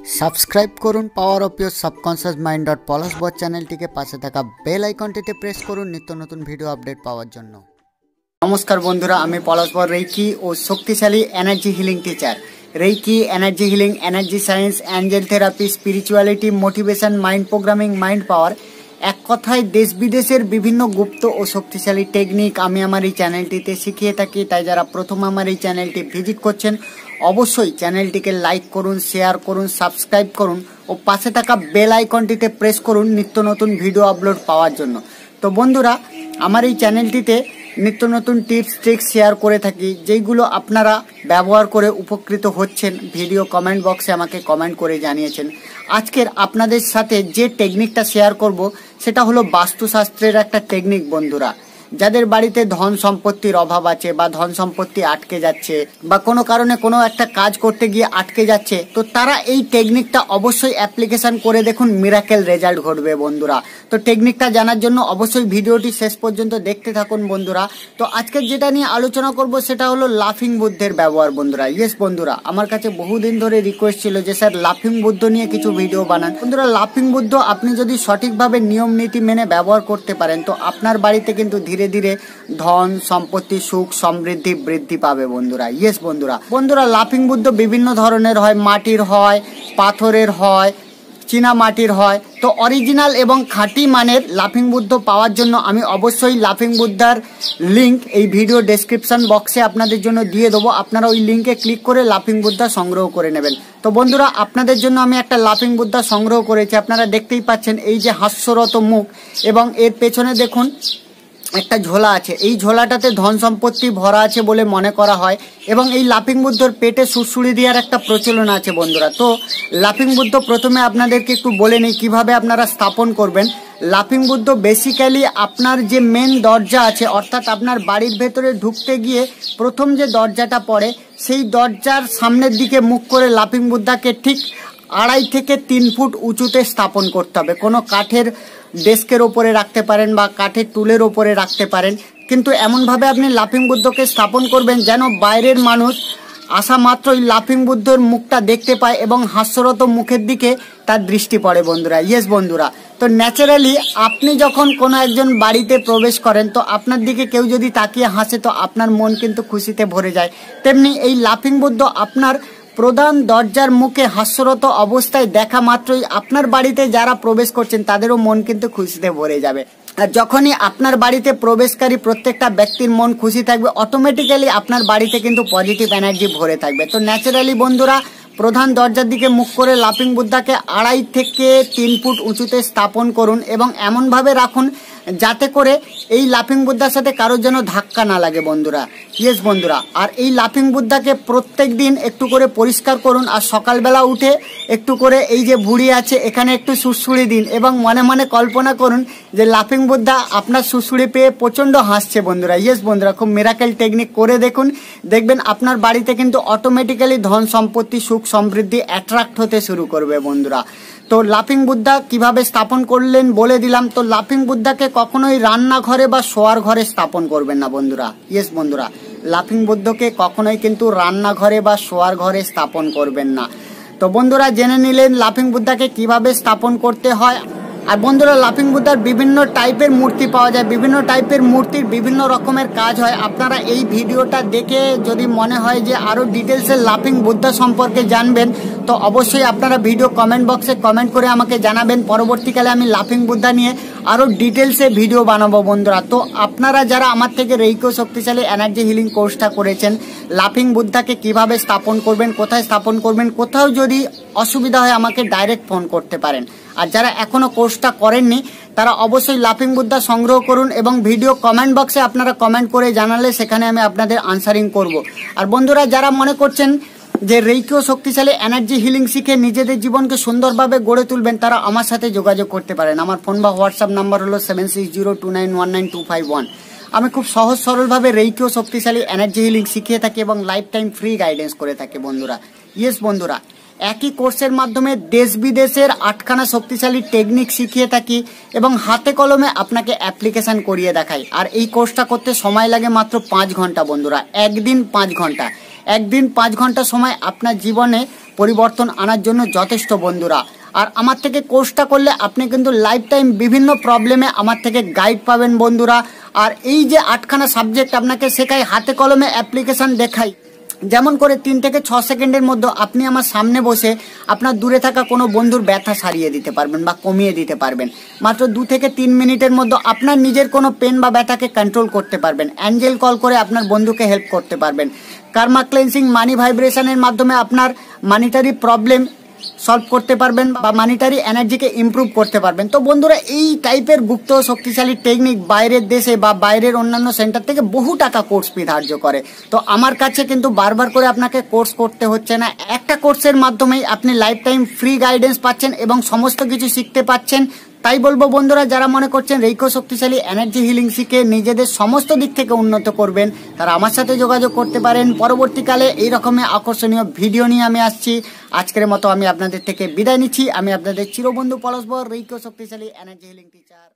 Subscribe করুন power of your subconscious mind dot পলাশবট চ্যানেলটিকে, পাশে থাকা বেল আইকনটিতে প্রেস করুন নিত্য নতুন ভিডিও আপডেট পাওয়ার জন্য। নমস্কার বন্ধুরা, আমি পলাশবট রেইকি ও শক্তিশালী energy healing teacher. Reiki, energy healing, energy science, Angel therapy, spirituality, motivation, mind programming, mind পাওয়ার, এক কথায় দেশ বিদেশের বিভিন্ন গুপ্ত ও শক্তিশালী টেকনিক আমি আমার এই চ্যানেলটিতে শিখিয়ে থাকি। তাই যারা প্রথম আমার এই চ্যানেলটি ভিজিট করছেন, অবশ্যই চ্যানেলটিকে লাইক করুন, শেয়ার করুন, সাবস্ক্রাইব করুন ও পাশে থাকা বেল আইকনটিতে প্রেস করুন নিত্য নতুন ভিডিও আপলোড পাওয়ার জন্য। তো বন্ধুরা, আমার এই চ্যানেলটিতে নিত্য নতুন টিপস ট্রিক্স শেয়ার করে থাকি, যেইগুলো আপনারা ব্যবহার করে উপকৃত হচ্ছেন। ভিডিও কমেন্ট বক্সে আমাকে কমেন্ট করে জানিয়েছেন। আজকের আপনাদের সাথে যে টেকনিকটা শেয়ার করব সেটা হলো বাস্তুশাস্ত্রের একটা টেকনিক। বন্ধুরা, যাদের বাড়িতে ধন সম্পত্তির অভাব আছে বা ধন সম্পত্তি আটকে যাচ্ছে বা কোনো কারণে কোনো একটা কাজ করতে গিয়ে আটকে যাচ্ছে, তো তারা এই টেকনিকটা অবশ্যই অ্যাপ্লিকেশন করে দেখুন, মিরাকেল রেজাল্ট ঘটবে বন্ধুরা। তো টেকনিকটা জানার জন্য অবশ্যই ভিডিওটি শেষ পর্যন্ত দেখতে থাকুন বন্ধুরা। তো আজকের যেটা নিয়ে আলোচনা করব সেটা হলো লাফিং বুদ্ধের ব্যবহার বন্ধুরা। ইয়েস বন্ধুরা, আমার কাছে বহুদিন ধরে রিকোয়েস্ট ছিল যে স্যার লাফিং বুদ্ধ নিয়ে কিছু ভিডিও বানান। বন্ধুরা, লাফিং বুদ্ধ আপনি যদি সঠিকভাবে নিয়ম নীতি মেনে ব্যবহার করতে পারেন, তো আপনার বাড়িতে কিন্তু ধীরে ধীরে ধন সম্পত্তি, সুখ সমৃদ্ধি বৃদ্ধি পাবে বন্ধুরা। ইয়েস বন্ধুরা, লাফিং বুদ্ধ বিভিন্ন ধরনের হয়, মাটির হয়, পাথরের হয়, চীনা মাটির হয়। তো অরিজিনাল এবং খাঁটি মানের লাফিং বুদ্ধ পাওয়ার জন্য আমি অবশ্যই লাফিং বুদ্ধার লিঙ্ক এই ভিডিও ডেসক্রিপশন বক্সে আপনাদের জন্য দিয়ে দেবো। আপনারা ওই লিঙ্কে ক্লিক করে লাফিং বুদ্ধা সংগ্রহ করে নেবেন। তো বন্ধুরা, আপনাদের জন্য আমি একটা লাফিং বুদ্ধা সংগ্রহ করেছি। আপনারা দেখতেই পাচ্ছেন এই যে হাস্যরত মুখ, এবং এর পেছনে দেখুন একটা ঝোলা আছে। এই ঝোলাটাতে ধন সম্পত্তি ভরা আছে বলে মনে করা হয়, এবং এই লাফিং বুদ্ধর পেটে সুড়সুড়ি দেওয়ার একটা প্রচলন আছে বন্ধুরা। তো লাফিং বুদ্ধ প্রথমে আপনাদেরকে একটু বলে নিই কিভাবে আপনারা স্থাপন করবেন। লাফিং বুদ্ধ বেসিক্যালি আপনার যে মেন দরজা আছে, অর্থাৎ আপনার বাড়ির ভেতরে ঢুকতে গিয়ে প্রথম যে দরজাটা পড়ে, সেই দরজার সামনের দিকে মুখ করে লাফিং বুদ্ধাকে ঠিক 2.5 থেকে 3 ফুট উঁচুতে স্থাপন করতে হবে। কোনো কাঠের ডেস্কের ওপরে রাখতে পারেন বা কাঠের টুলের ওপরে রাখতে পারেন, কিন্তু এমনভাবে আপনি লাফিং বুদ্ধকে স্থাপন করবেন যেন বাইরের মানুষ আসা মাত্রই লাফিং বুদ্ধর মুখটা দেখতে পায় এবং হাস্যরত মুখের দিকে তার দৃষ্টি পড়ে বন্ধুরা। ইয়েস বন্ধুরা, তো ন্যাচারালি আপনি যখন কোনো একজন বাড়িতে প্রবেশ করেন, তো আপনার দিকে কেউ যদি তাকিয়ে হাসে, তো আপনার মন কিন্তু খুশিতে ভরে যায়। তেমনি এই লাফিং বুদ্ধ আপনার প্রধান দরজার মুখে হাস্যরত অবস্থায় দেখা মাত্রই আপনার বাড়িতে যারা প্রবেশ করছেন তাদেরও মন কিন্তু খুশিতে ভরে যাবে। আর যখনই আপনার বাড়িতে প্রবেশকারী প্রত্যেকটা ব্যক্তির মন খুশি থাকবে, অটোমেটিক্যালি আপনার বাড়িতে কিন্তু পজিটিভ এনার্জি ভরে থাকবে। তো ন্যাচারালি বন্ধুরা, প্রধান দরজার দিকে মুখ করে লাফিং বুদ্ধাকে 2.5 থেকে 3 ফুট উঁচুতে স্থাপন করুন, এবং এমনভাবে রাখুন যাতে করে এই লাফিং বুদ্ধার সাথে কারোর যেন ধাক্কা না লাগে বন্ধুরা। ইয়েস বন্ধুরা, আর এই লাফিং বুদ্ধাকে প্রত্যেক দিন একটু করে পরিষ্কার করুন, আর সকালবেলা উঠে একটু করে এই যে ভুঁড়ি আছে এখানে একটু সুড়সুড়ি দিন, এবং মনে মনে কল্পনা করুন যে লাফিং বুদ্ধা আপনার সুড়সুড়ি পেয়ে প্রচণ্ড হাসছে বন্ধুরা। ইয়েস বন্ধুরা, খুব মিরাকেল টেকনিক করে দেখুন, দেখবেন আপনার বাড়িতে কিন্তু অটোমেটিক্যালি ধন সম্পত্তি, সুখ সমৃদ্ধি অ্যাট্রাক্ট হতে শুরু করবে বন্ধুরা। তো লাফিং বুদ্ধা কিভাবে স্থাপন করলেন বলে দিলাম। তো লাফিং বুদ্ধাকে কখনোই রান্নাঘরে বা শোয়ার ঘরে স্থাপন করবেন না বন্ধুরা। ইয়েস বন্ধুরা, লাফিং বুদ্ধকে কখনোই কিন্তু রান্নাঘরে বা শোয়ার ঘরে স্থাপন করবেন না। তো বন্ধুরা, জেনে নিলেন লাফিং বুদ্ধাকে কিভাবে স্থাপন করতে হয়। আর বন্ধুরা, লাফিং বুদ্ধার বিভিন্ন টাইপের মূর্তি পাওয়া যায়, বিভিন্ন টাইপের মূর্তির বিভিন্ন রকমের কাজ হয়। আপনারা এই ভিডিওটা দেখে যদি মনে হয় যে আরও ডিটেলসে লাফিং বুদ্ধা সম্পর্কে জানবেন, তো অবশ্যই আপনারা ভিডিও কমেন্ট বক্সে কমেন্ট করে আমাকে জানাবেন। পরবর্তীকালে আমি লাফিং বুদ্ধা নিয়ে আরও ডিটেলসে ভিডিও বানাবো বন্ধুরা। তো আপনারা যারা আমার থেকে রেইকি শক্তিশালী এনার্জি হিলিং কোর্সটা করেছেন, লাফিং বুদ্ধাকে কিভাবে স্থাপন করবেন, কোথায় স্থাপন করবেন, কোথাও যদি অসুবিধা হয় আমাকে ডাইরেক্ট ফোন করতে পারেন। আর যারা এখনো কোর্সটা করেননি তারা অবশ্যই লাফিং বুদ্ধা সংগ্রহ করুন, এবং ভিডিও কমেন্ট বক্সে আপনারা কমেন্ট করে জানালে সেখানে আমি আপনাদের আনসারিং করব। আর বন্ধুরা, যারা মনে করছেন যে রেইকি শক্তিশালী এনার্জি হিলিং শিখে নিজেদের জীবনকে সুন্দরভাবে গড়ে তুলবেন, তারা আমার সাথে যোগাযোগ করতে পারেন। আমার ফোন বা হোয়াটসঅ্যাপ নাম্বার হলো 7602919251। আমি খুব সহজ সরলভাবে রেইকি শক্তিশালী এনার্জি হিলিং শিখিয়ে থাকি এবং লাইফ টাইম ফ্রি গাইডেন্স করে থাকি বন্ধুরা। ইয়েস বন্ধুরা, একই কোর্সের মাধ্যমে দেশ বিদেশের 8খানা শক্তিশালী টেকনিক শিখিয়ে থাকি এবং হাতে কলমে আপনাকে অ্যাপ্লিকেশন করিয়ে দেখাই। আর এই কোর্সটা করতে সময় লাগে মাত্র 5 ঘন্টা বন্ধুরা। একদিন 5 ঘন্টা সময় আপনার জীবনে পরিবর্তন আনার জন্য যথেষ্ট বন্ধুরা। আর আমার থেকে কোর্সটা করলে আপনি কিন্তু লাইফ টাইম বিভিন্ন প্রবলেমে আমার থেকে গাইড পাবেন বন্ধুরা। আর এই যে 8খানা সাবজেক্ট আপনাকে শেখাই, হাতে কলমে অ্যাপ্লিকেশান দেখাই, যেমন করে 3 থেকে 6 সেকেন্ডের মধ্যে আপনি আমার সামনে বসে আপনার দূরে থাকা কোনো বন্ধুর ব্যথা সারিয়ে দিতে পারবেন বা কমিয়ে দিতে পারবেন। মাত্র 2 থেকে 3 মিনিটের মধ্যে আপনার নিজের কোনো পেন বা ব্যথাকে কন্ট্রোল করতে পারবেন। অ্যাঞ্জেল কল করে আপনার বন্ধুকে হেল্প করতে পারবেন। কার্মা ক্লেন্সিং মানি ভাইব্রেশনের মাধ্যমে আপনার মানিটারি প্রবলেম সলভ করতে পারবেন বা মানিটারি এনার্জিকে ইমপ্রুভ করতে পারবেন। তো বন্ধুরা, এই টাইপের গুপ্ত শক্তিশালী টেকনিক বাইরের দেশে বা বাইরের অন্যান্য সেন্টার থেকে বহু টাকা কোর্স ফি ধার্য করে। তো আমার কাছে কিন্তু বারবার করে আপনাকে কোর্স করতে হচ্ছে না। একটা কোর্সের মাধ্যমেই আপনি লাইফ টাইম ফ্রি গাইডেন্স পাচ্ছেন এবং সমস্ত কিছু শিখতে পাচ্ছেন। তাই বলবো বন্ধুরা, যারা মনে করছেন রেইকো শক্তিশালী এনার্জি হিলিং শিখে নিজেদের সমস্ত দিক থেকে উন্নত করবেন, তারা আমার সাথে যোগাযোগ করতে পারেন। পরবর্তীকালে এই রকমের আকর্ষণীয় ভিডিও নিয়ে আমি আসছি। আজকের মতো আমি আপনাদের থেকে বিদায় নিচ্ছি। আমি আপনাদের চিরবন্ধু পলাশ বর, রেইকো শক্তিশালী এনার্জি হিলিং টিচার।